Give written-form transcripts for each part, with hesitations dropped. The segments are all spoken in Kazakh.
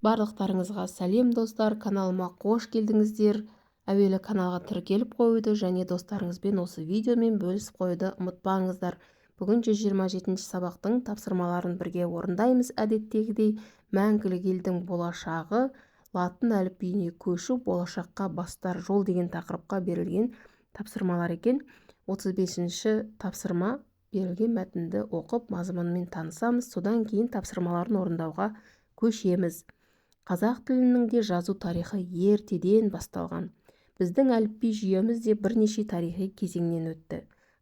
Барлықтарыңызға сәлем достар, каналыма қош келдіңіздер. Әуелі каналға тіркеліп қоюды және достарыңызбен осы видеомен бөлісіп қоюды ұмытпаңыздар. Бүгін 127 сабақтың тапсырмаларын бірге орындаймыз. Әдеттегідей, мәңгілік елдің болашағы, латын әліпбиіне көшу, болашаққа бастар жол деген тақырыпқа берілген тапсырмалар екен. 35-ші тапсырма берілген мәтінді оқып, мазмұнымен танысамыз. Содан кейін тапсырмаларын орындауға көшеміз. Қазақ тілінің де жазу тарихы ертеден басталған. Біздің әліпби жүйеміз де бірнеше тарихи кезеңнен өтті.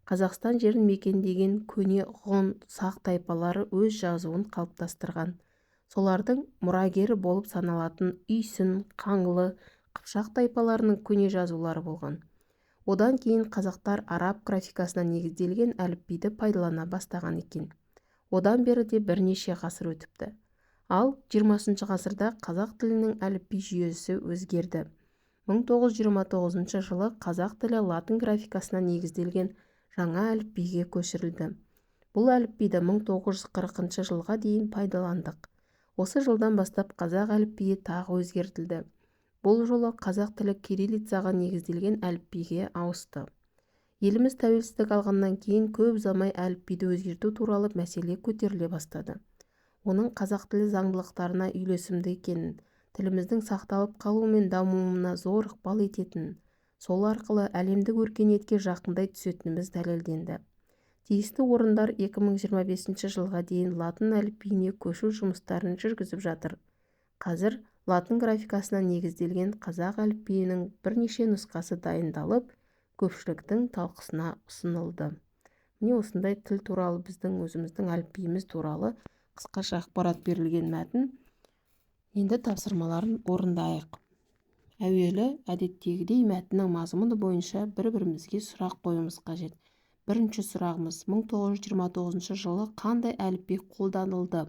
Қазақстан жерін мекендеген көне ғұн, сақ тайпалары өз жазуын қалыптастырған. Солардың мұрагері болып саналатын Үйсін, Қаңлы, Қыпшақ тайпаларының көне жазулары болған. Одан кейін қазақтар араб графикасына негізделген әліпбиді пайдалана бастаған екен. Одан бері де бірнеше ғасыр өтіпті. Ал 20 ғасырда қазақ тілінің әліпби жүйесі өзгерді. 1929 жылы қазақ тілі латын графикасына негізделген жаңа әліпбиге көшірілді. Бұл әліпбиді 1940 жылға дейін пайдаландық. Осы жылдан бастап қазақ әліпбиі тағы өзгертілді. Бұл жолы қазақ тілі кириллицаға негізделген әліпбиге ауысты. Еліміз тәуелсіздік алғаннан кейін көп ұзамай әліпбиді өзгерту туралы мәселе көтеріле бастады. Оның қазақ тілі заңдылықтарына үйлесімді екенін, тіліміздің сақталып қалуы мен дамуына зор ықпал ететінін, сол арқылы әлемдік өркениетке жақындай түсетініміз дәлелденді. Тиісті орындар 2025 жылға дейін латын әліпбиіне көшу жұмыстарын жүргізіп жатыр. Қазір латын графикасына негізделген қазақ әліпбиінің бірнеше нұсқасы дайындалып, көпшіліктің талқысына ұсынылды. Міне осындай тіл туралы, біздің өзіміздің әліпбиіміз туралы қысқаша ақпарат берілген мәтін. Енді тапсырмаларын орындайық. Әуелі әдеттегідей мәтіннің мазмұны бойынша бір-бірімізге сұрақ қоюымыз қажет. Бірінші сұрағымыз: 1929 жылы қандай әліпби қолданылды?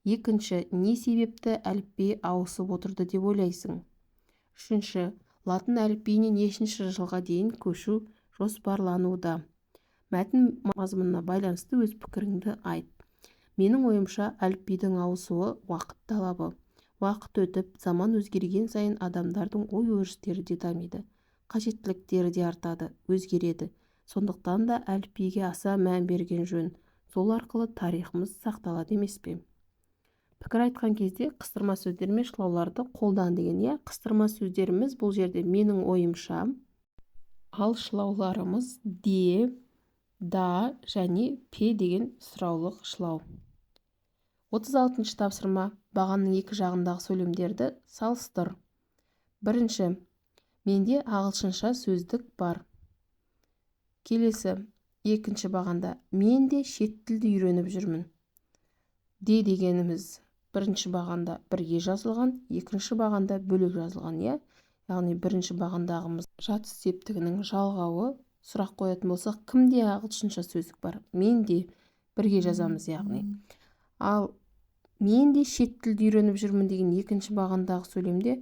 Екінші: не себепті әліпби ауысып отырды деп ойлайсың? Үшінші: латын әліпбиіне нешінші жылға дейін көшу жоспарлануда? Мәтін мазмұнына байланысты өз пікіріңді айт. Менің ойымша, әліпбидің ауысуы уақыт талабы. Уақыт өтіп, заман өзгерген сайын адамдардың ой-өрістері де дамиды. Қажеттіліктері де артады, өзгереді. Сондықтан да әліпбиге аса мән берген жөн. Сол арқылы тарихымыз сақталады емес пе? Пікір айтқан кезде қыстырма сөздер мен шылауларды қолдан деген. Қыстырма сөздеріміз бұл жерде менің ойымша, ал шылауларымыз де, да және пе деген сұраулық шылау. 36-шы тапсырма: бағанның екі жағындағы сөйлемдерді салыстыр. Бірінші: менде ағылшынша сөздік бар. Келесі: екінші бағанда: мен де шет тілді үйреніп жүрмін. де дегеніміз бірінші бағанда бірге жазылған, екінші бағанда бөлек жазылған. Яғни бірінші бағандағымыз жатыс септігінің жалғауы. Сұрақ қоятын болсақ, кімде ағылшынша сөздік бар? Менде, бірге жазамыз яғни. Ал мен де шет тілді үйреніп жүрмін деген екінші бағандағы сөйлемде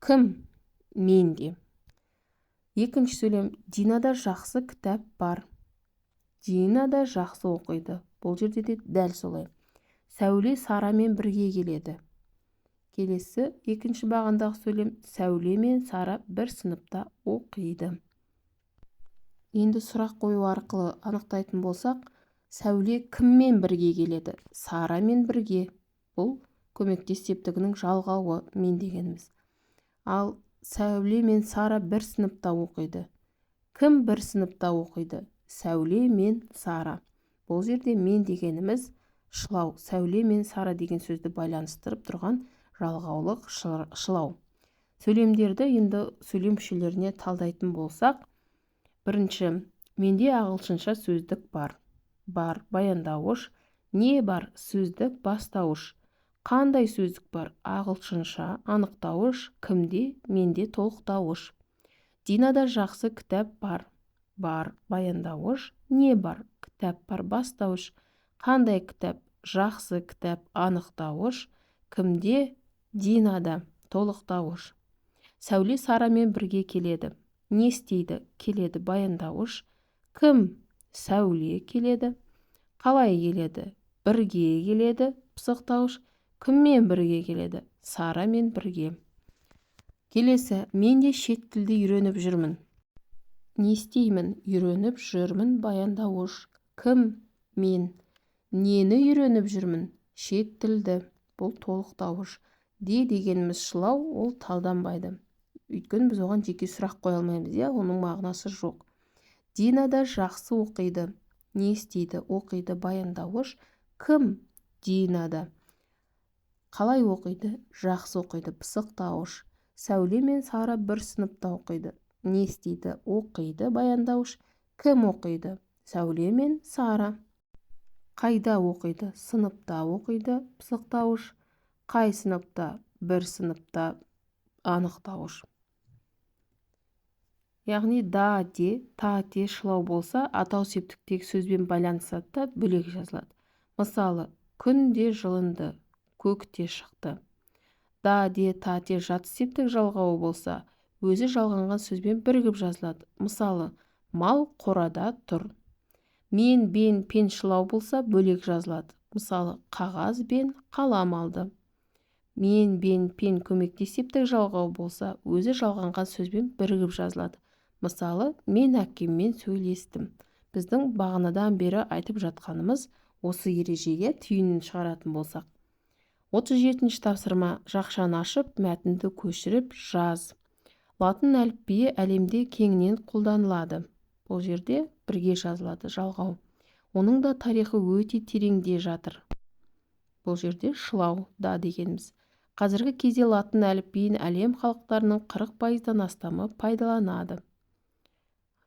кім? Менде. Екінші сөйлем: Динада жақсы кітап бар. Динада жақсы оқиды. Бұл жерде де дәл солай. Сәуле Сарамен бірге келеді. Келесі екінші бағандағы сөйлем: Сәуле мен Сара бір сыныпта оқиды. Енді сұрақ қою арқылы анықтайтын болсақ, Сәуле кіммен бірге келеді? Сарамен бірге. Бұл көмектес септігінің жалғауы, мен дегеніміз. Ал Сәуле мен Сара бір сыныпта оқиды. Кім бір сыныпта оқиды? Сәуле мен Сара. Бұл жерде мен дегеніміз шылау. Сәуле мен Сара деген сөзді байланыстырып тұрған жалғаулық шылау. Сөйлемдерді енді сөйлем мүшелеріне талдайтын болсақ, бірінші: менде ағылшынша сөздік бар. Бар баяндауыш. Не бар? Сөздік бастауыш. Қандай сөздік бар? Ағылшынша. Анықтауыш. Кімде? Менде толықтауыш. Динада жақсы кітап бар. Бар баяндауыш. Не бар? Кітап бар бастауыш. Қандай кітап? Жақсы кітап. Анықтауыш. Кімде? Динада толықтауыш. Сәуле Сарамен бірге келеді. Не істейді? Келеді баяндауыш. Кім? Сәуле келеді. Қалай келеді? Бірге келеді пысықтауыш. Кіммен бірге келеді? Сарамен бірге. Келесі, мен де шет тілді үйреніп жүрмін. Не істеймін? Үйреніп жүрмін баяндауыш. Кім? Мен. Нені үйреніп жүрмін? Шет тілді. Бұл толықтауыш. Де дегеніміз шылау, ол талданбайды. Өйткені біз оған жеке сұрақ қоя алмаймыз, оның мағынасы жоқ. Дина да жақсы оқиды. Не істейді? Оқиды баяндауыш. Кім? Дина да. Қалай оқиды? Жақсы оқиды. Пысықтауыш. Сәуле мен Сара бір сыныпта оқиды. Не істейді? Оқиды баяндауыш. Кім оқиды? Сәуле мен Сара. Қайда оқиды? Сыныпта оқиды. Пысықтауыш. Қай сыныпта? Бір сыныпта. Анықтауыш. Яғни да де, та де шылау болса, атау септіктегі сөзбен байланысады да бөлек жазылады. Мысалы, күн де жылынды, көк те шықты. Да де, та де жат септік жалғауы болса, өзі жалғанған сөзбен бірігіп жазылады. Мысалы, мал қорада тұр. Мен, бен, пен шылау болса, бөлек жазылады. Мысалы, қағаз бен қалам алды. Мен, бен, пен көмекте септік жалғауы болса, өзі жалғанған сөзбен бірігіп жазылады. Мысалы, мен әкеммен сөйлестім. Біздің бағанадан бері айтып жатқанымыз осы ережеге түйінін шығаратын болсақ. 37-ші тапсырма. Жақшаны ашып, мәтінді көшіріп жаз. Латын әліпбиі әлемде кеңінен қолданылады. Бұл жерде бірге жазылады, жалғау. Оның да тарихы өте тереңде жатыр. Бұл жерде шылау, да дегеніміз. Қазіргі кезде латын әліпбиін әлем халықтарының 40%-дан астамы пайдаланады.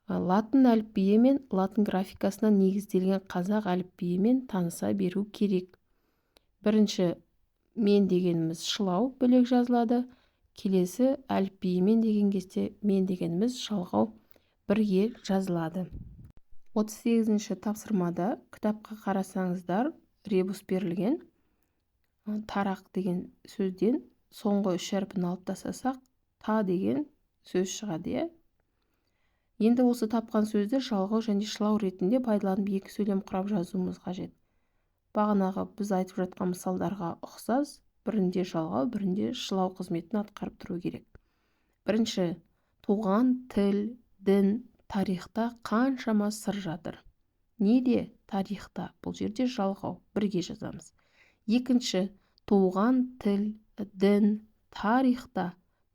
Латын әліпбиі мен латын графикасына негізделген қазақ әліпбиімен таныса беру керек. Бірінші, мен дегеніміз шылау бөлек жазылады. Келесі, әліпбиімен деген кезде мен дегеніміз жалғау бірге жазылады. 38-ші тапсырмада кітапқа қарасаңыздар, ребус берілген. Тарақ деген сөзден соңғы үш әрпін алып тастасақ, та деген сөз шығады. Енді осы тапқан сөзді жалғау және шылау ретінде пайдаланып екі сөйлем құрап жазуымыз қажет. Бағанағы біз айтып жатқан мысалдарға ұқсас, бірінде жалғау, бірінде шылау қызметін атқарып тұру керек. Бірінші, туған тіл, дін, тарихта қаншама сыр жатыр. Неде? Тарихта. Бұл жерде жалғау, бірге жазамыз. Екінші, туған тіл, дін, тарихта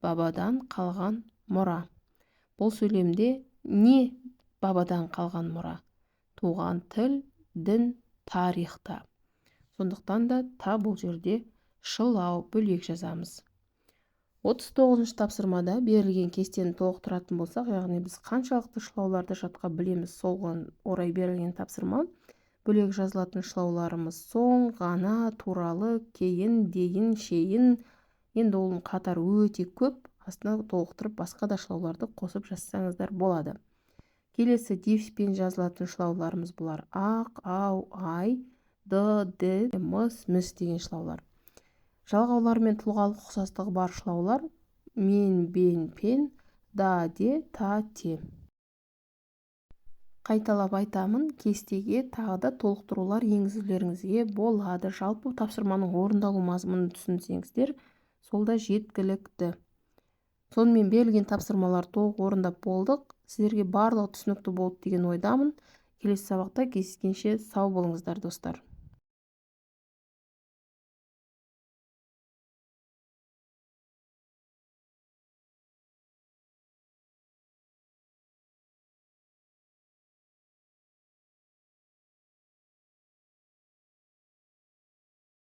бабадан қалған мұра. Бұл сөйлемде не бабадан қалған мұра? Туған тіл, дін, тарихта. Сондықтан да та бұл жерде шылау бөлек жазамыз. 39-ші тапсырмада берілген кестені толықтыратын болсақ, яғни біз қаншалықты шылауларды жатқа білеміз, солған орай берілген тапсырма. Бөлек жазылатын шылауларымыз соң, ғана, туралы, кейін, дейін, шейін. Енді оның қатар өте көп, астына толықтырып басқа да шылауларды қосып жазсаңыздар болады. Келесі, дифспен жазылатын шылауларымыз бұлар. Ақ, ау, ай, д, мыс, міс деген шылаулар. Жалғаулар мен тұлғалық ұқсастығы бар шылаулар мен, бен, пен, да, де, та, те. Қайталап айтамын, кестеге тағы да толықтырулар енгізулеріңізге болады. Жалпы тапсырманың орындалу мазмұнын түсінсеңіздер, сол да жеткілікті. Сонымен берілген тапсырмалар толық орындап болдық. Сіздерге барлығы түсінікті болды деген ойдамын. Келесі сабақта кездескенше сау болыңыздар достар.